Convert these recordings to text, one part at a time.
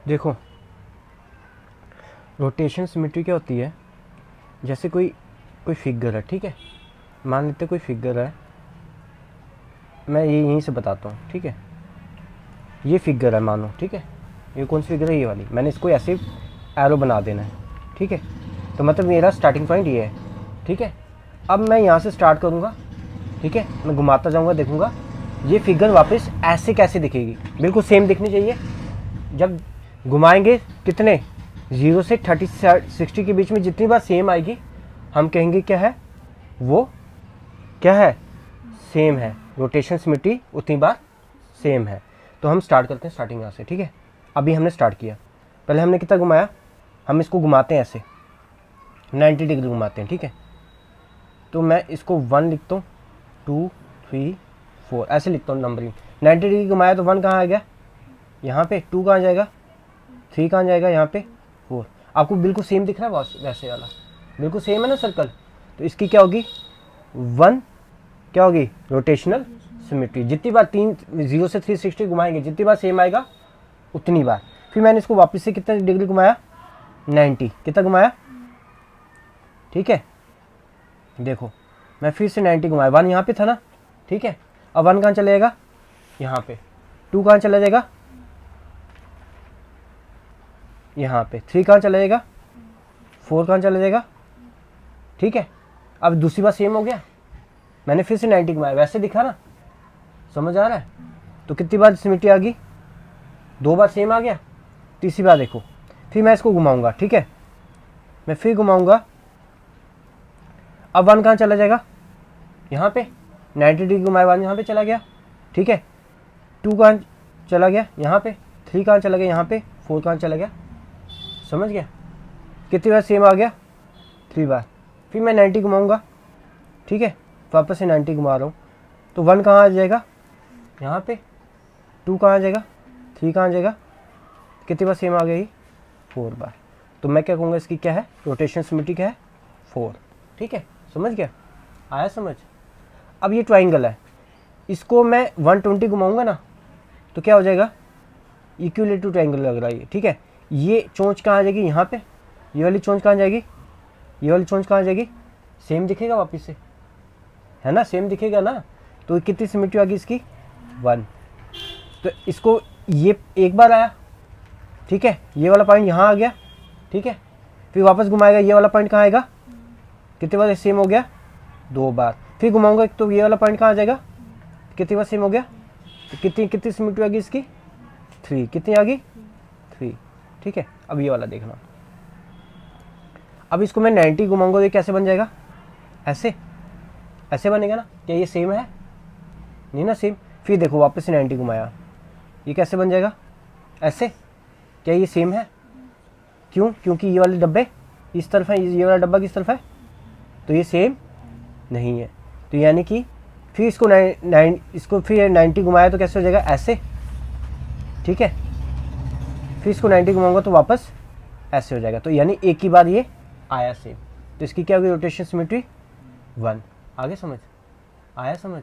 देखो rotation symmetry क्या होती है, जैसे कोई फिगर है, ठीक है, मान लेते कोई फिगर है, मैं ये यहीं से बताता हूँ, ठीक है, ये फिगर है मानो, ठीक है, ये कौन सी फिगर है, ये वाली, मैंने इसको ऐसे एरो बना देना है, ठीक है, तो मतलब मेरा स्टार्टिंग पॉइंट ये है, ठीक है। अब मैं यहाँ से स्टार्ट करूँगा, ठीक है, मैं घुमाता जाऊँगा, देखूँगा ये फिगर वापस ऐसे कैसे दिखेगी, बिल्कुल सेम दिखनी चाहिए। जब घुमाएंगे कितने 0 से 30 60 के बीच में जितनी बार सेम आएगी हम कहेंगे क्या है, वो क्या है, सेम है, रोटेशन सिमेट्री उतनी बार सेम है। तो हम स्टार्ट करते हैं स्टार्टिंग यहाँ से, ठीक है। अभी हमने स्टार्ट किया, पहले हमने कितना घुमाया, हम इसको घुमाते हैं ऐसे 90 डिग्री घुमाते हैं, ठीक है। तो मैं इसको 1 लिखता हूँ, 2 3 4 ऐसे लिखता हूँ नंबरिंग। 90 डिग्री घुमाया तो 1 कहाँ आ गया, यहाँ पे, 2 कहाँ जाएगा, 3 कहाँ जाएगा, यहाँ पे 4। आपको बिल्कुल सेम दिख रहा है वैसे वाला, बिल्कुल सेम है ना सर्कल। तो इसकी क्या होगी, 1 क्या होगी, रोटेशनल सिमेट्री। जितनी बार 0 से 360 घुमाएंगे, जितनी बार सेम आएगा उतनी बार। फिर मैंने इसको वापस से कितना डिग्री घुमाया, 90, कितना घुमाया, ठीक है। देखो मैं फिर से 90 घुमाया, 1 यहाँ पे था ना, ठीक है। अब 1 कहाँ चला जाएगा, यहाँ पे, 2 कहाँ चला जाएगा, यहाँ पे, 3 कहाँ चला जाएगा, 4 कहाँ चला जाएगा, ठीक है। अब दूसरी बार सेम हो गया, मैंने फिर से 90 घुमाया, वैसे दिखा ना, समझ आ रहा है। तो कितनी बार सिमेट्री आ गई, 2 बार सेम आ गया। तीसरी बार देखो, फिर मैं इसको घुमाऊंगा, ठीक है, मैं फिर घुमाऊंगा। अब 1 कहाँ चला जाएगा, यहाँ पे, 90 डिग्री घुमाया, 1 यहाँ पे चला गया, ठीक है। 2 कहाँ चला गया, यहाँ पे। 3 कहाँ चला गया, यहाँ पे। 4 कहाँ चला गया, समझ गया। कितनी बार सेम आ गया, 3 बार। फिर मैं 90 घुमाऊंगा, ठीक है, वापस से 90 घुमा रहा हूँ। तो 1 कहाँ आ जाएगा, यहाँ पे। 2 कहाँ आ जाएगा, 3 कहाँ आ जाएगा, कितनी बार सेम आ गई, 4 बार। तो मैं क्या कहूँगा, इसकी क्या है, रोटेशन सिमेट्री क्या है, 4, ठीक है। समझ गया, आया समझ। अब ये ट्राइंगल है, इसको मैं 120 घुमाऊंगा ना, तो क्या हो जाएगा, इक्विलेटरल ट्राइंगल लग रहा है, ठीक है। ये चोंच कहाँ आ जाएगी, यहाँ पे। ये वाली चोंच कहाँ जाएगी, ये वाली चोंच कहाँ जाएगी, सेम दिखेगा वापस से, है ना, सेम दिखेगा ना। तो कितनी सिमेट्री आ गई इसकी, 1। तो इसको ये एक बार आया, ठीक है, ये वाला पॉइंट यहाँ आ गया, ठीक है। फिर वापस घुमाएगा, ये वाला पॉइंट कहाँ आएगा, कितनी बार सेम हो गया, 2 बार। फिर घुमाऊंगा तो ये वाला पॉइंट कहाँ आ जाएगा, कितनी बार सेम हो गया। तो कितनी सिमेट्री आ गई इसकी, 3। कितनी आ गई, 3, ठीक है। अब ये वाला देखना, अब इसको मैं 90 घुमाऊंगा तो ये कैसे बन जाएगा, ऐसे, ऐसे बनेगा ना। क्या ये सेम है, नहीं ना सेम। फिर देखो वापस से 90 घुमाया, ये कैसे बन जाएगा, ऐसे। क्या ये सेम है, क्यों, क्योंकि ये वाले डब्बे इस तरफ है, ये वाला डब्बा किस तरफ है, तो ये सेम नहीं है। तो यानी कि फिर इसको इसको फिर 90 घुमाया तो कैसे हो जाएगा, ऐसे, ठीक है। फिर इसको 90 घुमाऊंगा तो वापस ऐसे हो जाएगा। तो यानी एक ही बार ये आया सेम। तो इसकी क्या होगी, रोटेशन सिमेट्री 1। आगे समझ आया समझ।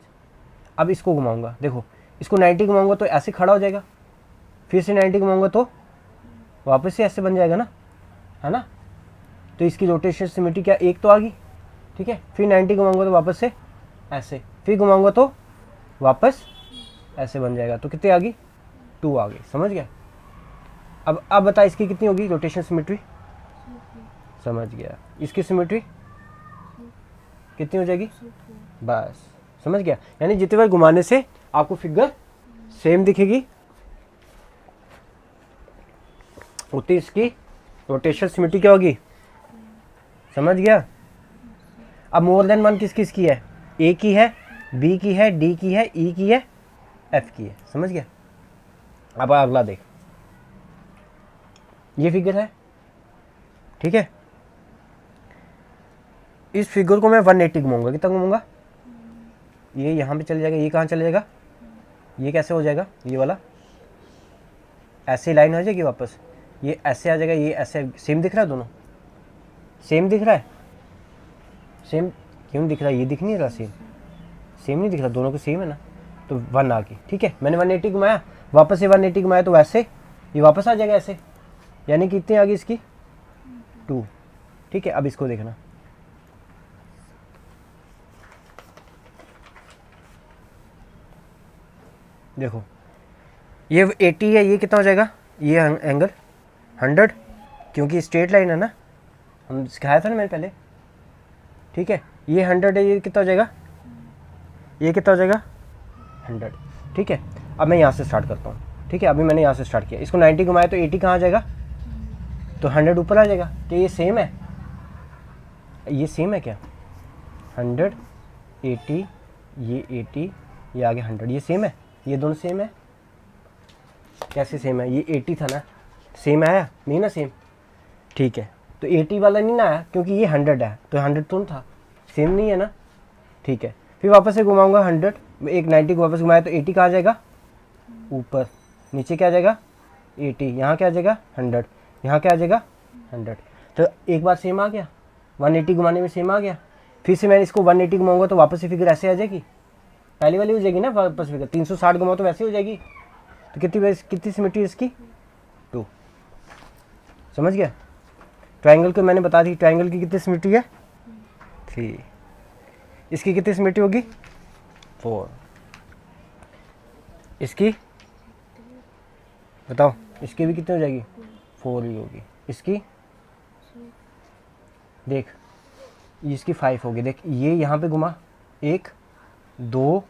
अब इसको घुमाऊंगा, देखो इसको 90 घुमाऊंगा तो ऐसे खड़ा हो जाएगा, फिर से 90 घुमाऊंगा तो वापस से ऐसे बन जाएगा ना, है ना। तो इसकी रोटेशन सिमेट्री क्या, 1 तो आ गई, ठीक है। फिर 90 घुमाऊंगा तो वापस से ऐसे, फिर घुमाऊंगा तो वापस ऐसे बन जाएगा। तो कितनी आ गई, 2 आ गई, समझ गया। अब बता इसकी कितनी होगी रोटेशन सिमेट्री, समझ गया। इसकी सिमेट्री कितनी हो जाएगी, बस समझ गया। यानी जितने बार घुमाने से आपको फिगर सेम दिखेगी उतनी इसकी रोटेशन सिमेट्री क्या होगी, समझ गया। अब मोर देन 1 किस किस की है, ए की है, बी की है, डी की है, ई की है, एफ की है, समझ गया। अब अगला देख, ये फिगर है, ठीक है। इस फिगर को मैं 180 घुमाऊंगा, कितना घुमाऊंगा, ये यहाँ पे चले जाएगा, ये कहाँ चले जाएगा, ये कैसे हो जाएगा, ये वाला ऐसे लाइन हो जाएगी वापस, ये ऐसे आ जाएगा, ये ऐसे। सेम दिख रहा है, दोनों सेम दिख रहा है, सेम क्यों दिख रहा है, ये दिख नहीं रहा, सेम नहीं दिख रहा, दोनों को सेम है ना। तो 1 आ गई, ठीक है। मैंने 180 घुमाया, वापस से 180 घुमाया तो वैसे ये वापस आ जाएगा ऐसे, यानी कि कितनी आ गई इसकी 2। ठीक है, अब इसको देखना, देखो ये 80 है, ये कितना हो जाएगा, ये एंगल 100, क्योंकि स्ट्रेट लाइन है ना, हम सिखाया था ना मैंने पहले। ठीक है, ये 100 है, ये कितना हो जाएगा, ये कितना हो जाएगा 100। ठीक है, अब मैं यहाँ से स्टार्ट करता हूँ। ठीक है, अभी मैंने यहाँ से स्टार्ट किया, इसको 90 घुमाया तो 80 कहाँ आ जाएगा, तो 100 ऊपर आ जाएगा। तो ये सेम है, ये सेम है क्या, 100 80, ये 80, ये आगे 100, ये सेम है, ये दोनों सेम है। कैसे सेम है, ये 80 था ना, सेम आया नहीं ना सेम। ठीक है, तो 80 वाला नहीं ना आया क्योंकि ये 100 है, तो 100 तो था, सेम नहीं है ना। ठीक है, फिर वापस से घुमाऊंगा 100, एक 90 को वापस घुमाया तो 80 कहाँ आ जाएगा ऊपर, नीचे क्या आ जाएगा 80, यहाँ क्या आ जाएगा 100, यहाँ क्या आ जाएगा 100। तो एक बार सेम आ गया, 180 घुमाने में सेम आ गया। फिर से मैंने इसको 180 घुमाऊंगा तो वापस से फिगर ऐसे आ जाएगी, पहली वाली हो जाएगी ना वापस फिगर। 360 घुमाओ तो वैसे हो जाएगी। तो कितनी सिमेट्री इसकी 2। समझ गया। ट्रायंगल को मैंने बता दी, ट्रायंगल की कितनी सिमेट्री है 3, इसकी कितनी सिमेट्री होगी 4, इसकी बताओ, इसकी भी कितनी हो जाएगी 4 ही होगी। इसकी देख, इसकी 5 होगी। देख ये यहाँ पे घुमा, 1 2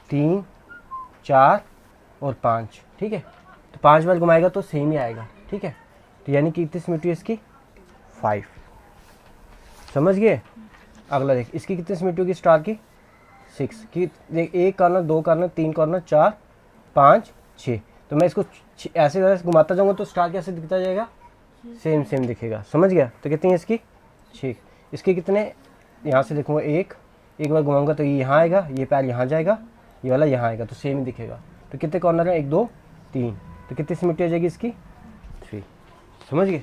3 4 और 5। ठीक है, तो 5 बार घुमाएगा तो सेम ही आएगा। ठीक है, तो यानी कि कितनी सिमेट्री है इसकी 5। समझ गए। अगला देख, इसकी कितनी सिमेट्री होगी स्टार की 6 की। देख 1 कॉर्नर 2 कॉर्नर 3 कॉर्नर 4 5 6, तो मैं इसको ऐसे वैसे घुमाता जाऊंगा तो स्टार कैसे दिखता जाएगा, सेम सेम दिखेगा। समझ गया। तो कितनी है इसकी 6। इसके कितने, यहाँ से देखूंगा एक बार घुमाऊंगा तो ये यहाँ आएगा, ये पैर यहाँ जाएगा, ये वाला यहाँ आएगा, तो सेम ही दिखेगा। तो कितने कॉर्नर है 1 2 3, तो कितनी सिमेट्री आ जाएगी इसकी 3। समझ गए।